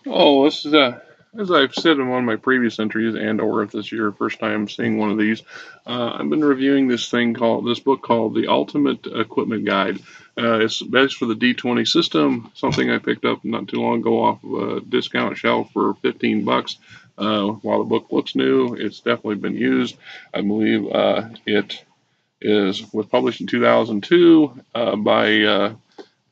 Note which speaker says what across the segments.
Speaker 1: Oh, this is as I've said in one of my previous entries, and or if this is your first time seeing one of these, I've been reviewing this book called The Ultimate Equipment Guide. It's best for the D20 system, something I picked up not too long ago off of a discount shelf for $15. While the book looks new, it's definitely been used. I believe it was published in 2002 by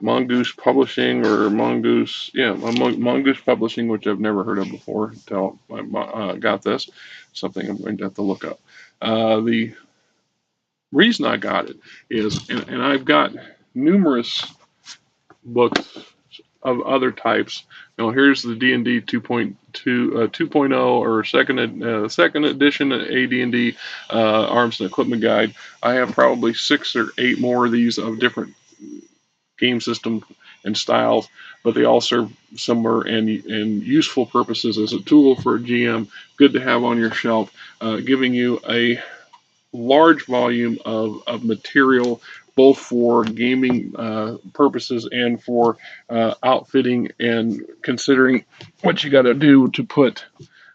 Speaker 1: Mongoose Publishing or Mongoose, yeah, Mongoose Publishing, which I've never heard of before until I got this. Something I'm going to have to look up. The reason I got it is, and I've got numerous books of other types. Here's the D&D 2.0 or second edition AD&D Arms and Equipment Guide. I have probably 6 or 8 more of these of different game system and styles, but they all serve similar and useful purposes as a tool for a GM. Good to have on your shelf, giving you a large volume of material, both for gaming purposes and for outfitting and considering what you got to do to put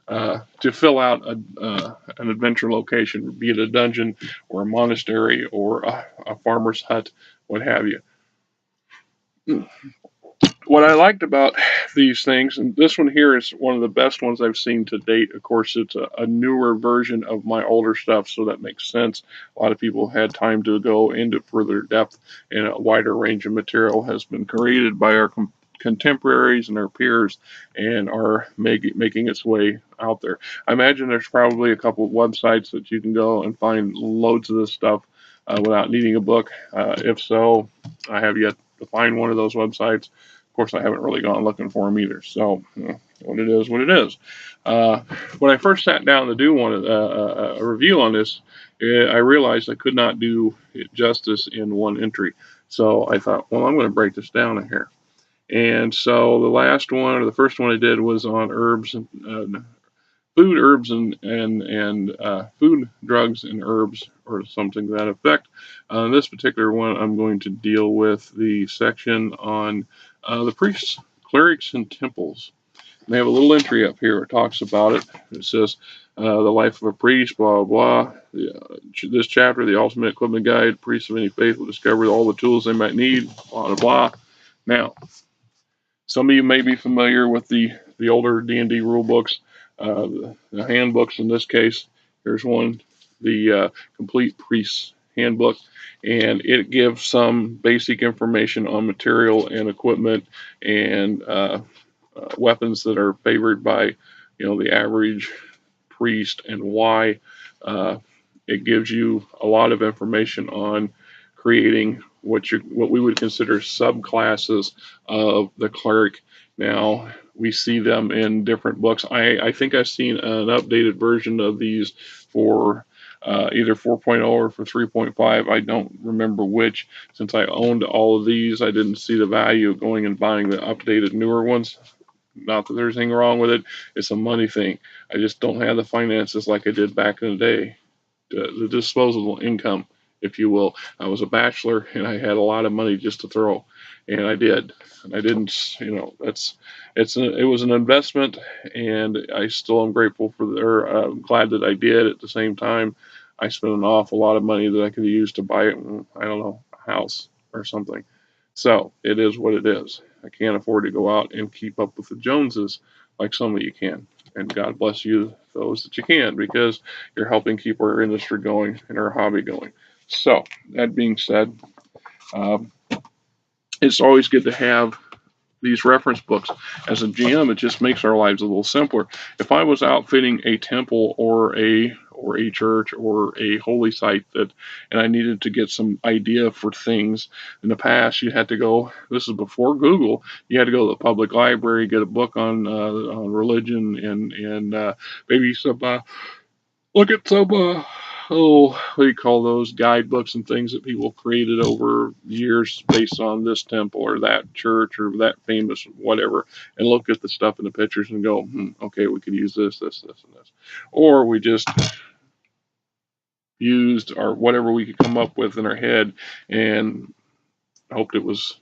Speaker 1: to fill out an adventure location, be it a dungeon or a monastery or a farmer's hut, what have you. What I liked about these things, and this one here is one of the best ones I've seen to date. Of course, it's a newer version of my older stuff, so that makes sense. A lot of people had time to go into further depth, and a wider range of material has been created by our contemporaries and our peers, and are making its way out there. I imagine there's probably a couple of websites that you can go and find loads of this stuff without needing a book. If so, I have yet to find one of those websites. Of course, I haven't really gone looking for them either. So, what it is, what it is. Uh, when I first sat down to do a review on this, I realized I could not do it justice in one entry. So I thought, well, I'm going to break this down here. And so the last one, or the first one I did, was on herbs and food, herbs, and food, drugs, and herbs, or something to that effect. This particular one, I'm going to deal with the section on the priests, clerics, and temples. And they have a little entry up here that talks about it. It says, the life of a priest, blah, blah, blah. This chapter, the ultimate equipment guide, priests of any faith will discover all the tools they might need, blah, blah, blah. Now, some of you may be familiar with the older D&D rule books, the handbooks in this case. Here's one, the Complete Priest's Handbook, and it gives some basic information on material and equipment and weapons that are favored by, the average priest and why. Uh, it gives you a lot of information on creating what we would consider subclasses of the cleric. Now we see them in different books. I think I've seen an updated version of these for either 4.0 or for 3.5. I don't remember which. Since I owned all of these, I didn't see the value of going and buying the updated newer ones. Not that there's anything wrong with it. It's a money thing. I just don't have the finances like I did back in the day. The disposable income, if you will. I was a bachelor and I had a lot of money just to throw, and I did. And I didn't, it was an investment, and I still am grateful or glad that I did. At the same time, I spent an awful lot of money that I could have used to buy, I don't know, a house or something. So it is what it is. I can't afford to go out and keep up with the Joneses like some of you can. And God bless you, those that you can, because you're helping keep our industry going and our hobby going. So, that being said, um, it's always good to have these reference books. As a GM, it just makes our lives a little simpler. If I was outfitting a temple or a church or a holy site and I needed to get some idea for things in the past, you had to go. This is before Google. You had to go to the public library, get a book on religion, and maybe some look at some what do you call those guidebooks and things that people created over years based on this temple or that church or that famous whatever, and look at the stuff in the pictures and go, okay, we could use this, and this, or we just used or whatever we could come up with in our head and hoped it was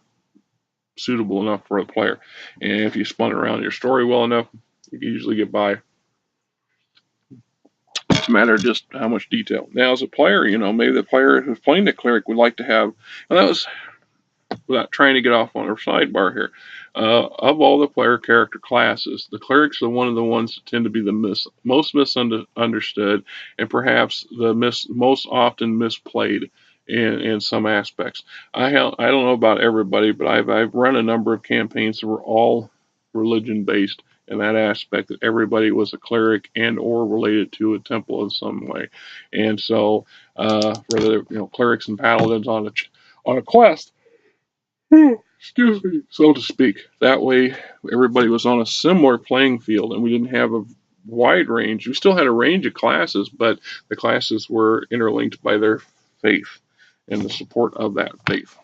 Speaker 1: suitable enough for the player. And if you spun around your story well enough, you can usually get by. It's a matter of just how much detail. Now, as a player, maybe the player who's playing the cleric would like to have, and that was without trying to get off on a sidebar here. Of all the player character classes, the clerics are one of the ones that tend to be the most misunderstood and perhaps the most often misplayed in some aspects. I don't know about everybody, but I've run a number of campaigns that were all religion based in that aspect, that everybody was a cleric and or related to a temple in some way. And so whether clerics and paladins on a quest, excuse me, so to speak. That way, everybody was on a similar playing field, and we didn't have a wide range. We still had a range of classes, but the classes were interlinked by their faith and the support of that faith.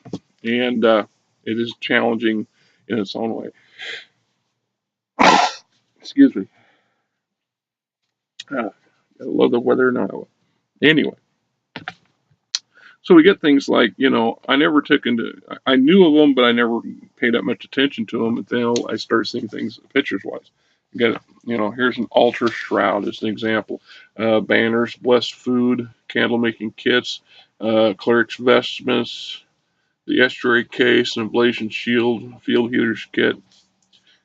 Speaker 1: And it is challenging in its own way. Excuse me. I love the weather in Iowa. Anyway, so we get things like, I never took I knew of them, but I never paid that much attention to them until I started seeing things pictures wise. Here's an altar shroud as an example. Banners, blessed food, candle making kits, cleric's vestments, the estuary case, an ablation shield, field heater's kit.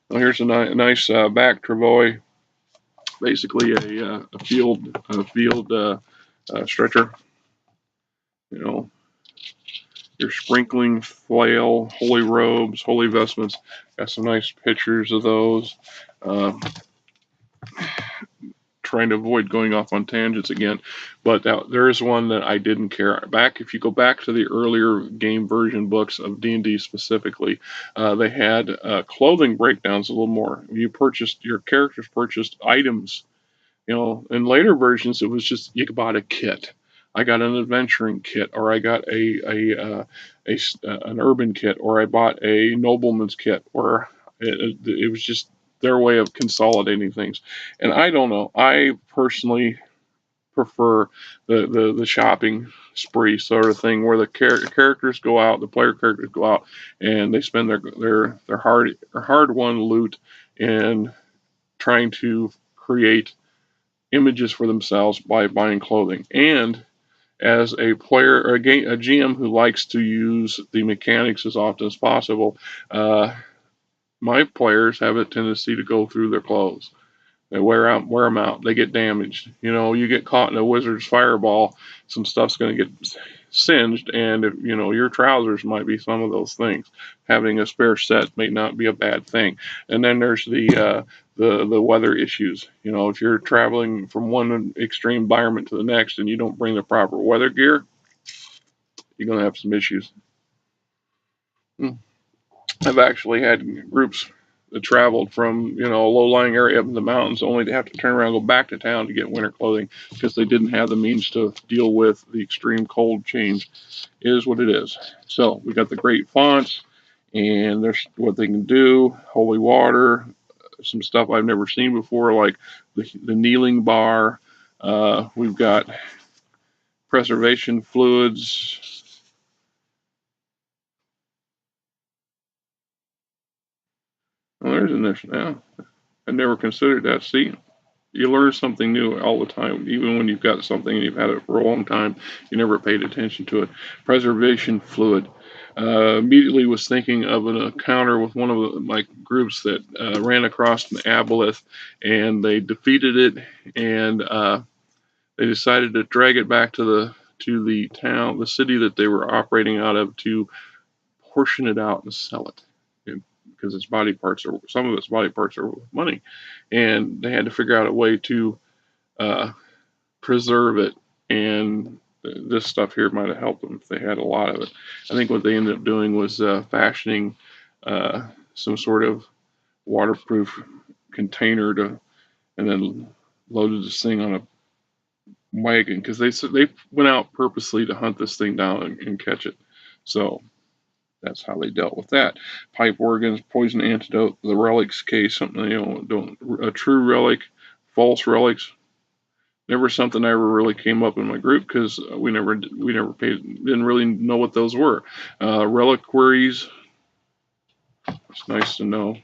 Speaker 1: Well, here's a nice back travois, basically a field stretcher. Your sprinkling flail, holy robes, holy vestments. Got some nice pictures of those. Trying to avoid going off on tangents again, but there is one that I didn't care. If you go back to the earlier game version books of D&D specifically, they had clothing breakdowns a little more. Your characters purchased items. In later versions, it was just you bought a kit. I got an adventuring kit, or I got an urban kit, or I bought a nobleman's kit, or it was just their way of consolidating things. And I don't know. I personally prefer the shopping spree sort of thing, where the characters go out, the player characters go out, and they spend their hard won loot in trying to create images for themselves by buying clothing. And as a player or a GM who likes to use the mechanics as often as possible, my players have a tendency to go through their clothes. They wear them out. They get damaged. You get caught in a wizard's fireball, some stuff's going to get singed, and your trousers might be some of those things. Having a spare set may not be a bad thing. And then there's the weather issues. If you're traveling from one extreme environment to the next and you don't bring the proper weather gear, you're going to have some issues. I've actually had groups that traveled from a low-lying area up in the mountains only to have to turn around and go back to town to get winter clothing because they didn't have the means to deal with the extreme cold change. It is what it is. So we got the great fonts, and there's what they can do. Holy water, some stuff I've never seen before, like the kneeling bar. We've got preservation fluids. Oh, there's an issue now. I never considered that. See, you learn something new all the time, even when you've got something and you've had it for a long time. You never paid attention to it. Preservation fluid. Immediately was thinking of an encounter with one of my groups that ran across an aboleth, and they defeated it, and they decided to drag it back to the town, the city that they were operating out of, to portion it out and sell it. Because some of its body parts are worth money, and they had to figure out a way to preserve it. And this stuff here might have helped them if they had a lot of it. I think what they ended up doing was fashioning some sort of waterproof container and then loaded this thing on a wagon, because they went out purposely to hunt this thing down and catch it. So that's how they dealt with that. Pipe organs, poison antidote, the relics case, something, a true relic, false relics. Never something I ever really came up in my group, because we never didn't really know what those were. Reliquaries, It's nice to know.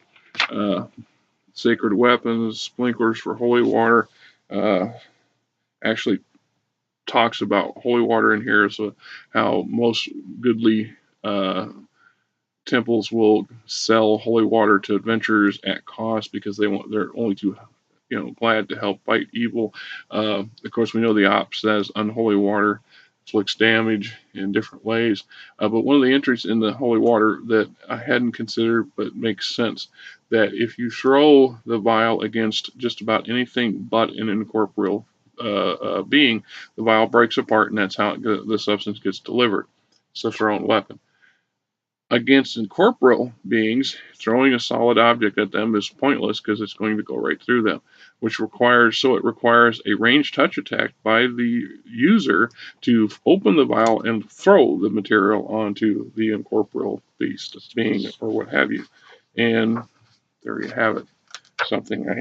Speaker 1: Sacred weapons, sprinklers for holy water. Actually talks about holy water in here, so how most goodly temples will sell holy water to adventurers at cost because they're only too glad to help fight evil. Of course, we know the op says unholy water inflicts damage in different ways. But one of the entries in the holy water that I hadn't considered but makes sense, that if you throw the vial against just about anything but an incorporeal being, the vial breaks apart, and that's how the substance gets delivered. It's a thrown weapon. Against incorporeal beings, throwing a solid object at them is pointless because it's going to go right through them, which requires a ranged touch attack by the user to open the vial and throw the material onto the incorporeal beast, being, or what have you. And there you have it. Something I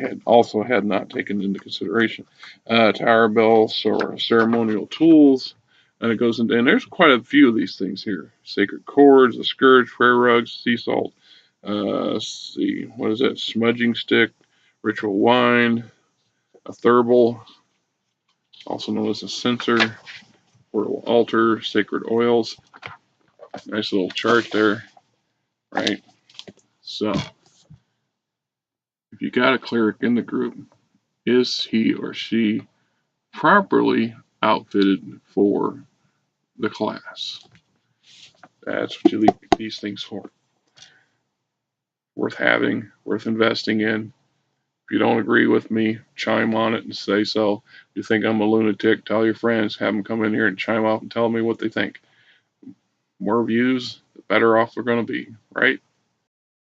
Speaker 1: had not taken into consideration. Tower bells or ceremonial tools. And it goes into, and there's quite a few of these things here. Sacred cords, a scourge, prayer rugs, sea salt. Let's see, what is that? Smudging stick, ritual wine, a thurible, also known as a censer, portable altar, sacred oils. Nice little chart there, right? So, if you got a cleric in the group, is he or she properly outfitted for the class? That's what you leave these things for. Worth having, worth investing in. If you don't agree with me, chime on it and say so. If you think I'm a lunatic, tell your friends, have them come in here and chime off and tell me what they think. More views, the better off we're going to be, right?